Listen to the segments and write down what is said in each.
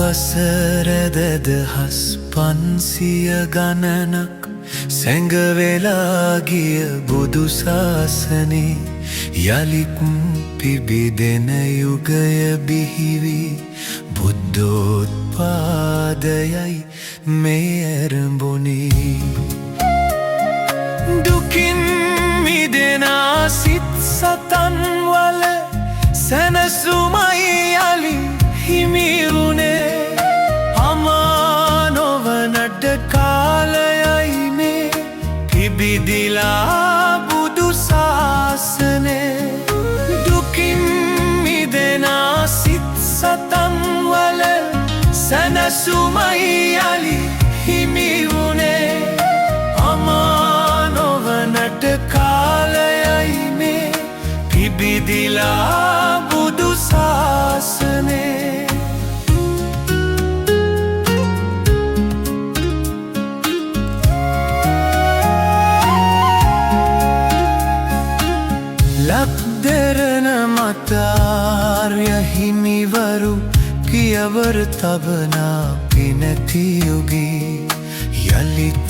වසරදදහස් 500 ගණනක් සැඟවෙලා ගිය බුදු සාසනේ යලිත් පිබිදෙන යුගය බිහිවි බුද්ධෝත්පාදයයි මේ ඇරඹුණේ දුකින් මිදෙන සිත් සතන් වල සැනසුමයි යලි හිමි වුණේ අමා නොවනට කාලයයි මේ පිබිදිලා බුදු සාසනේ දුකින් මිදෙන සිත් සතන් වල සැනසුමයි යලි හිමි වුණේ අමා නොවනට කාලයයි මේ පිබිදිලා බුදු සාසනේ ලක්දෙරණ මත ආර්ය හිමිවරු කියවර තබනා පිනැති යුගී යලිත්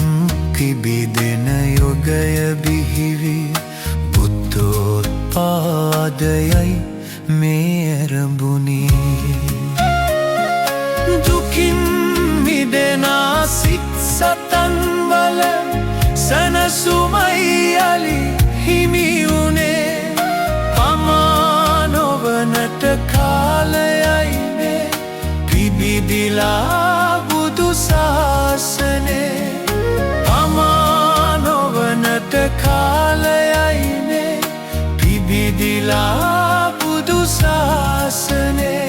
පිබිදෙන යුගය බිහිවි බුද්ධෝත්පාදයයි මේ ඇරඹුණේ දුකින් මිදෙන සිත් සතන් වල සැනසුමයි යලි හිමි වුණේ අමා නොවනට කාලයයි මේ පිබිදිලා බුදු සාසනේ අමා නොවනට කාලයයි මේ පිබිදිලා බුදු සාසනේ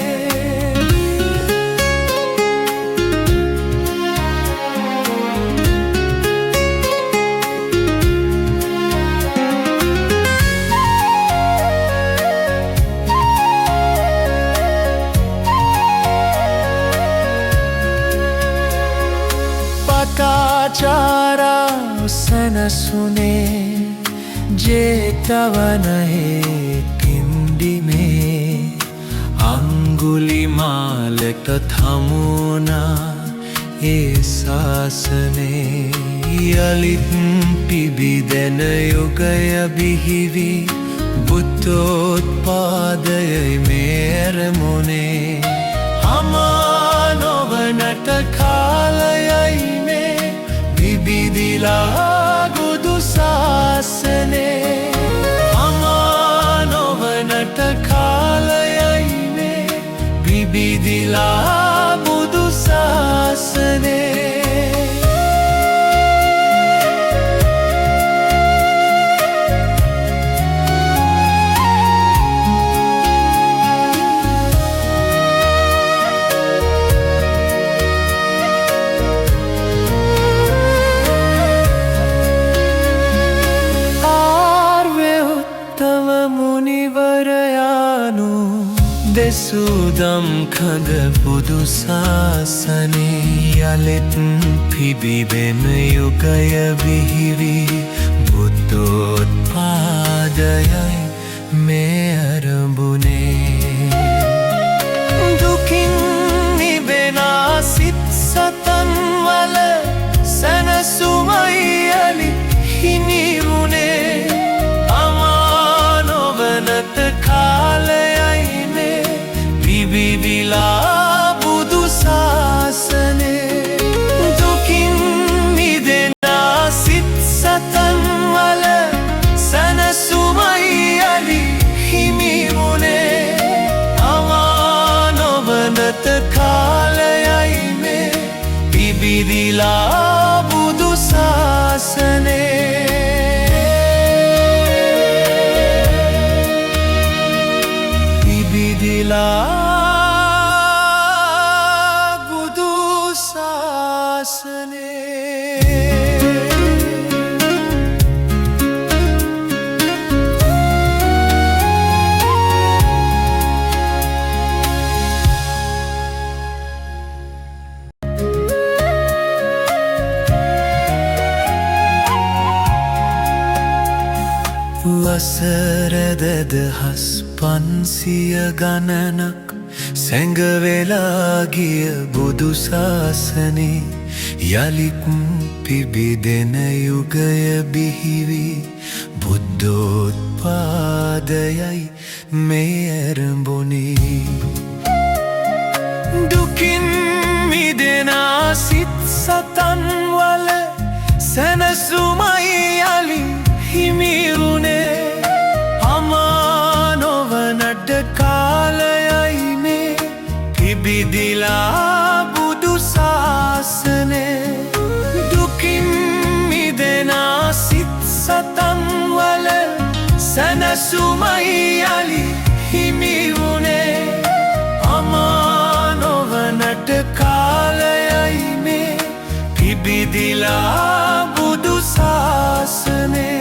පතාචාරා සැනසුනේ ජේතවනයේ පින්ඩිමේ අංගුලිමාලට හමුවුණා ඒ ශාසනේ යලිත් පිබිදෙන යුගය බිහිවි බුද්ධෝත්පාදයයි මේ ඇරමුණේ අමා නොවනට කාලයයි මේ පිබිදිලා බුදු සාසනේ අමා නොවනට කාලයයි මේ පිබිදිලා බුදු සාසනේ දෙසුදම් කඳ බුදු සාසනේ යලිත් පිබිදෙන යුගය බිහිවි බුද්ධෝත්පාදයයි මේ ඇරඹුණේ දුකින් නිවෙන සිත් සතන් වල සැනසුමයි යලි හිමි වුණේ අමා නොවනට කාලයයි මේ පිබිදිලා බුදු සාසනේ දුකින් මිදෙන සිත් සතන් වල සැනසුමයි යලි හිමි වුණේ අමා නොවනට කාලයයි මේ පිබිදිලා බුදු සාසනේ පිබිදිලා වසරදදහස් 500 ගණනක් සැඟවෙලා ගිය බුදු සාසනේ යලිත් පිබිදෙන යුගය බිහිවි බුද්ධෝත්පාදයයි මේ ඇරඹුණේ දුකින් මිදෙනා සිත් සතන් වල සැනසුමයි යලි හිමිවුණේ අමා නොවනට කාලයයි මේ පිබිදිලා බුදු සාසනේ දුකින් මිදෙනා සිත් සතන් වල සැනසුමයි යලි හිමිවුණේ අමා නොවනට කාලයයි මේ පිබිදිලා බුදු සාසනේ